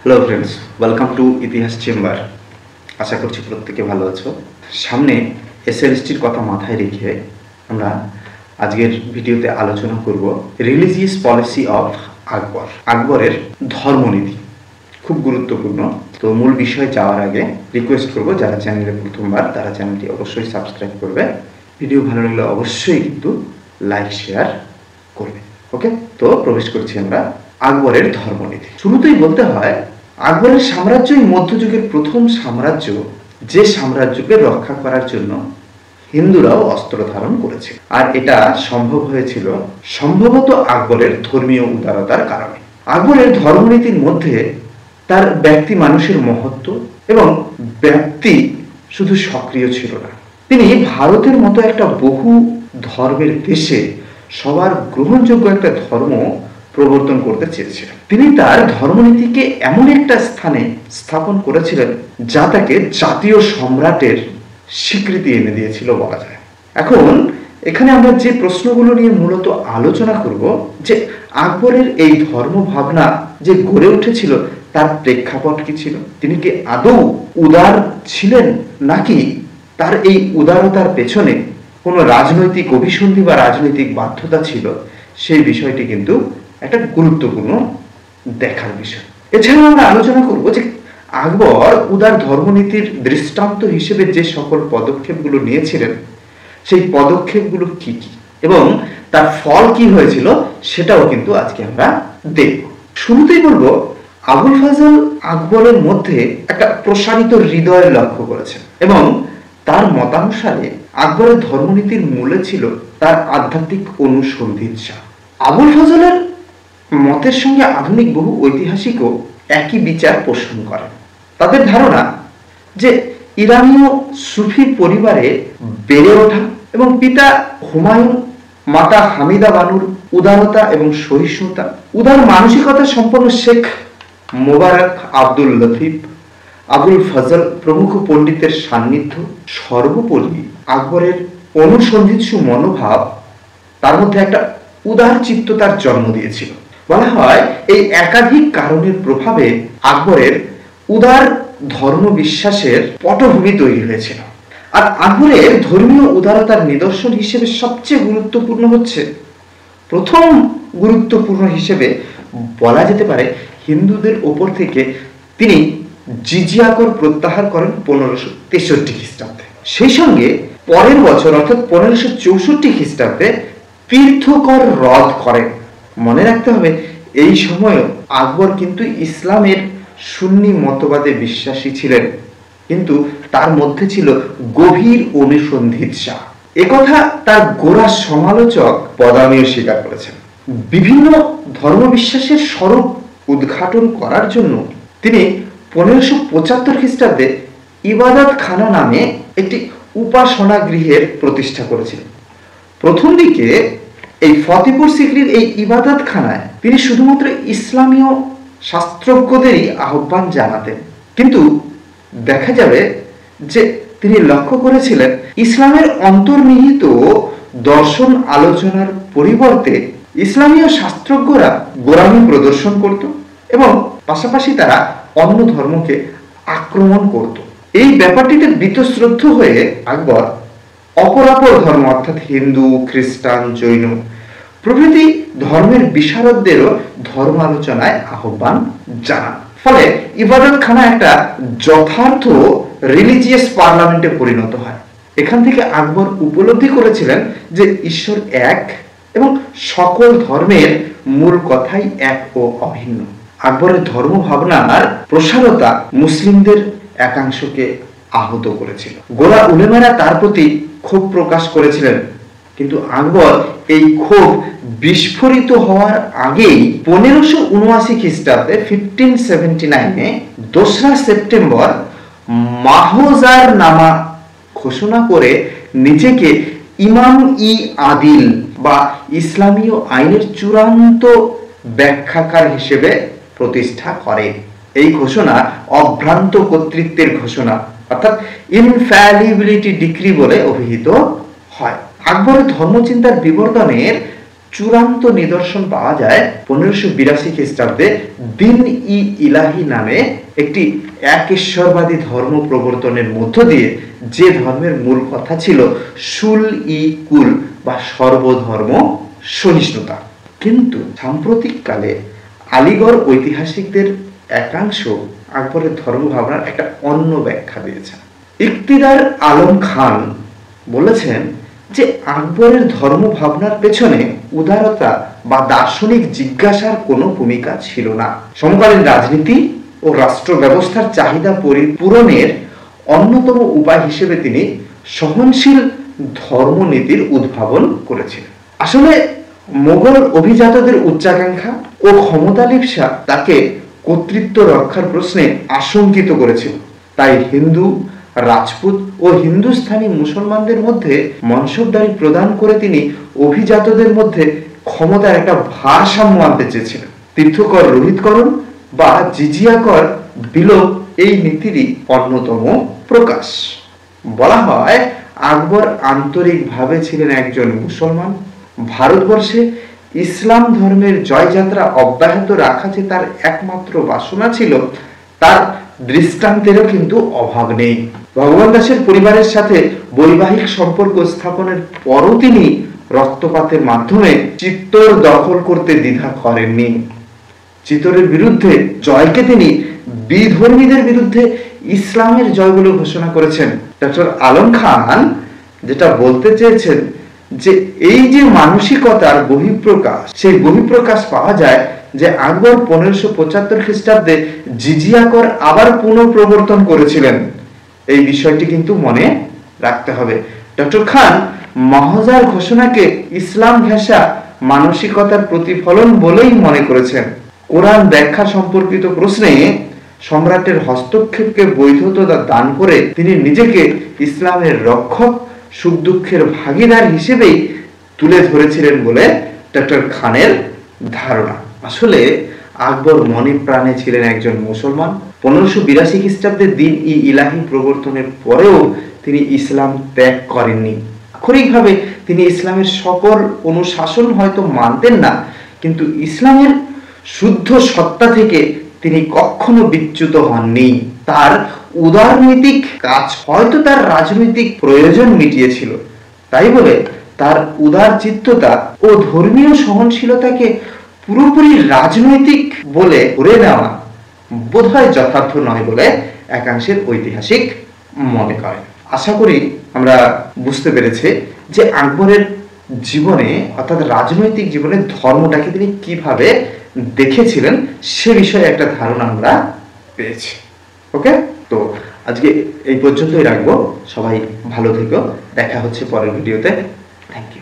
Hello friends, welcome to ইতিহাস chamber. আশা করছি প্রত্যেকে ভালো আছো। সামনে এসএলএসটির কথা মাথায় রেখে আমরা আজকের ভিডিওতে আলোচনা করব রিলিজিয়াস পলিসি অফ আকবর, আকবরের ধর্মনীতি। খুব গুরুত্বপূর্ণ। তো মূল বিষয়ে যাওয়ার আগে রিকোয়েস্ট করব, যারা চ্যানেলে প্রথমবার তারা চ্যানেলটি অবশ্যই সাবস্ক্রাইব করবে। ভিডিও ভালো লাগলে অবশ্যই কিন্তু লাইক শেয়ার করবে। ওকে, তো প্রবেশ করছি আমরা আকবরের ধর্মনীতি। শুরুতেই বলতে হয়, আকবরের সাম্রাজ্যই মধ্যযুগের প্রথম সাম্রাজ্য, যে সাম্রাজ্যকে রক্ষা করার জন্য হিন্দুরাও অস্ত্র ধারণ করেছে। আর এটা সম্ভব হয়েছিল সম্ভবত আকবরের ধর্মীয় উদারতার কারণে। আকবরের ধর্মনীতির মধ্যে তার ব্যক্তি মানুষের মহত্ব এবং ব্যক্তি শুধু সক্রিয় ছিল না, তিনি ভারতের মতো একটা বহু ধর্মের দেশে সবার গ্রহণযোগ্য একটা ধর্ম প্রবর্তন করতে চেয়েছিলেন। তিনি তার ধর্মনীতিকে এমন একটা স্থানে স্থাপন করেছিলেন যা তাকে জাতীয় সম্রাটের স্বীকৃতি এনে দিয়েছিল বলা যায়। এখন এখানে আমরা যে প্রশ্নগুলো নিয়ে মূলত আলোচনা করব, যে আকবরের এই ধর্ম ভাবনা যে গড়ে উঠেছিল তার প্রেক্ষাপট কি ছিল, তিনি কি আদৌ উদার ছিলেন, নাকি তার এই উদারতার পেছনে কোনো রাজনৈতিক অভিসন্ধি বা রাজনৈতিক বাধ্যতা ছিল, সেই বিষয়টি কিন্তু একটা গুরুত্বপূর্ণ দেখার বিষয়। এছাড়াও আমরা আলোচনা করব যে আকবর উদার ধর্মনীতির দৃষ্টান্ত হিসেবে যে সকল পদক্ষেপগুলো নিয়েছিলেন, সেই পদক্ষেপগুলো কি কি এবং তার ফল কি হয়েছিল, সেটাও কিন্তু আজকে আমরা দেখব। শুরুতেই বলবো, আবুল ফজল আকবরের মধ্যে একটা প্রসারিত হৃদয় লক্ষ্য করেছেন এবং তার মতানুসারে আকবরের ধর্মনীতির মূলে ছিল তার আধ্যাত্মিক অনুসন্ধিৎসা। আবুল ফজলের মতের সঙ্গে আধুনিক বহু ঐতিহাসিকও একই বিচার পোষণ করেন। তাদের ধারণা যে ইরানীয় সুফি পরিবারে বেড়ে ওঠা এবং পিতা হুমায়ুন, মাতা হামিদা বানুর উদারতা এবং সহিষ্ণুতা, উদার মানসিকতা সম্পন্ন শেখ মোবারক, আব্দুল লতিফ, আবুল ফজল প্রমুখ পণ্ডিতের সান্নিধ্য, সর্বোপরি আকবরের অনুসন্ধিৎসু মনোভাব তার মধ্যে একটা উদার চিত্ততার জন্ম দিয়েছিল। বলা হয় এই একাধিক কারণের প্রভাবে আকবরের উদার ধর্ম বিশ্বাসের পটভূমি তৈরি হয়েছিল। আর আকবরের ধর্মীয় উদারতার নিদর্শন হিসেবে সবচেয়ে গুরুত্বপূর্ণ হচ্ছে, প্রথম গুরুত্বপূর্ণ হিসেবে বলা যেতে পারে, হিন্দুদের ওপর থেকে তিনি জিজিয়া কর প্রত্যাহার করেন 1563 খ্রিস্টাব্দে। সেই সঙ্গে পরের বছর অর্থাৎ 1564 খ্রিস্টাব্দে তীর্থকর রদ করেন। মনে রাখতে হবে, এই সময়ও আকবর কিন্তু ইসলামের সুন্নি মতবাদে বিশ্বাসী ছিলেন, কিন্তু তার মধ্যে ছিল গভীর অনুসন্ধিৎসা। একথা তার গোড়া সমালোচক পদামিও স্বীকার করেছেন। বিভিন্ন ধর্মবিশ্বাসের স্বরূপ উদ্ঘাটন করার জন্য তিনি 1575 খ্রিস্টাব্দে ইবাদত খানা নামে একটি উপাসনা গৃহের প্রতিষ্ঠা করেছিলেন। প্রথম দিকে এই ফতেপুর সিক্রির এই ইবাদত খানায় তিনি শুধুমাত্র ইসলামীয় শাস্ত্রজ্ঞদেরই আহ্বান জানাতেন, কিন্তু দেখা যাবে যে তিনি লক্ষ্য করেছিলেন ইসলামের অন্তর্নিহিত দর্শন আলোচনার পরিবর্তে ইসলামীয় শাস্ত্রজ্ঞরা গোঁড়ামি প্রদর্শন করত এবং পাশাপাশি তারা অন্য ধর্মকে আক্রমণ করত। এই ব্যাপারটিতে বীতশ্রদ্ধ হয়ে আকবর অপরাপর ধর্ম অর্থাৎ হিন্দু, খ্রিস্টান, জৈন প্রভৃতি ধর্মের বিশারদদেরও ধর্ম আলোচনায় আহ্বান জানান। ফলে ইবাদত খানা একটা যথার্থ রিলিজিয়াস পার্লামেন্টে পরিণত হয়। এখান থেকে আকবর উপলব্ধি করেছিলেন যে ঈশ্বর এক এবং সকল ধর্মের মূল কথাই এক ও অভিন্ন। আকবরের ধর্ম ভাবনার প্রসারতা মুসলিমদের একাংশকে আহত করেছিল। গোরা উলেমারা তার প্রতি ক্ষোভ প্রকাশ করেছিলেন, কিন্তু আকবর এই ক্ষোভ বিস্ফোরিত হওয়ার আগেই 1579 খ্রিস্টাব্দে 1579-এ 2রা সেপ্টেম্বর মাহজার নামা ঘোষণা করে নিজেকে ইমাম ই আদিল বা ইসলামীয় আইনের চূড়ান্ত ব্যাখ্যাকার হিসেবে প্রতিষ্ঠা করে। এই ঘোষণা অভ্রান্ত কর্তৃত্বের ঘোষণা অর্থাৎ ইনফ্যালিবিলিটি ডিক্রি বলে অভিহিত হয়। আকবরের ধর্মচিন্তার বিবর্তনের চূড়ান্ত নিদর্শন পাওয়া যায় 1582 খ্রিস্টাব্দে দিন ই ইলাহি নামে একটি এক ঈশ্বরবাদী ধর্ম প্রবর্তনের মধ্য দিয়ে, যে ধর্মের মূল কথা ছিল শুল ই কুল বা সর্বধর্ম সহিষ্ণুতা। কিন্তু সাম্প্রতিককালে আলীগড় ঐতিহাসিকদের একাংশ আকবরের ধর্ম ভাবনার একটা অন্য ব্যাখ্যা দিয়েছেন। ইকতিদার আলম খান বলেছেন যে আকবরের ধর্ম ভাবনার পেছনে উদারতা বা দার্শনিক জিজ্ঞাসার কোনো ভূমিকা ছিল না। সমকালীন রাজনীতি ও রাষ্ট্র ব্যবস্থার চাহিদা পূরণের অন্যতম উপায় হিসেবে তিনি সহনশীল ধর্মনীতির উদ্ভাবন করেছিলেন। আসলে মোগল অভিজাতদের উচ্চাকাঙ্ক্ষা ও ক্ষমতা লিপ্সা তাকে কর্তৃত্ব রক্ষার প্রশ্নে আশঙ্কিত করেছিল। তাই হিন্দু, রাজপুত ও হিন্দুস্থানী মুসলমানদের মধ্যে মনসবদারি প্রদান করে তিনি অভিজাতদের মধ্যে ক্ষমতার একটা ভারসাম্য আনতে চেয়েছিলেন। তীর্থকর রোহিতকরণ বা জিজিয়া কর বিলোপ এই নীতিরই অন্যতম প্রকাশ। বলা হয় আকবর আন্তরিকভাবে ছিলেন একজন মুসলমান। ভারতবর্ষে ইসলাম ধর্মের জয়যাত্রা অব্যাহত রাখা যে তার একমাত্র বাসনা ছিল, তার দৃষ্টান্তেরও কিন্তু অভাব নেই। ভগবান দাসের পরিবারের সাথে বৈবাহিক সম্পর্ক স্থাপনের পরও তিনি রক্তপাতের মাধ্যমে চিত্তর দখল করতে দ্বিধা করেননি। চিত্তরের বিরুদ্ধে জয়কে তিনি বিধর্মীদের বিরুদ্ধে ইসলামের জয় বলে ঘোষণা করেছেন। ডক্টর আলম খান যেটা বলতে চেয়েছেন যে এই যে মানসিকতার বহিঃপ্রকাশ, সেই বহিঃপ্রকাশ পাওয়া যায় যে আকবর 1575 খ্রিস্টাব্দে জিজিয়া কর আবার পুনঃপ্রবর্তন করেছিলেন। এই বিষয়টি কিন্তু মনে রাখতে হবে। ডক্টর খান মহাজার ঘোষণাকে ইসলাম ঘেঁষা মানসিকতার প্রতিফলন বলেই মনে করেছেন। কোরআন ব্যাখ্যা সম্পর্কিত প্রশ্নে সম্রাটের হস্তক্ষেপকে বৈধতা দান করে তিনি নিজেকে ইসলামের রক্ষক, সুখ দুঃখের ভাগিদার হিসেবেই তুলে ধরেছিলেন বলে ডক্টর খানের ধারণা। আসলে আকবর মনে প্রাণে ছিলেন একজন মুসলমান। 1582 খ্রিস্টাব্দে দিন ই ইলাহি প্রবর্তনের পরেও তিনি ইসলাম ত্যাগ করেননি। আক্ষরিকভাবে তিনি ইসলামের সকল অনুশাসন হয়তো মানতেন না, কিন্তু ইসলামের শুদ্ধ সত্তা থেকে তিনি কখনো বিচ্যুত হননি। তার উদারনৈতিক কাজ হয়তো তার রাজনৈতিক প্রয়োজন মিটিয়েছিল, তাই বলে তার উদার চিত্ততা ও ধর্মীয় সহনশীলতাকে পুরোপুরি রাজনৈতিক বলে ধরে নেওয়া বোধহয় যথার্থ নয় বলে একাংশের ঐতিহাসিক মনে করেন। আশা করি আমরা বুঝতে পেরেছি যে আকবরের জীবনে অর্থাৎ রাজনৈতিক জীবনে ধর্মটাকে তিনি কিভাবে দেখেছিলেন সে বিষয়ে একটা ধারণা আমরা পেয়েছি। ওকে, তো আজকে এই পর্যন্তই রাখবো। সবাই ভালো থেকো, দেখা হচ্ছে পরের ভিডিওতে। Thank you.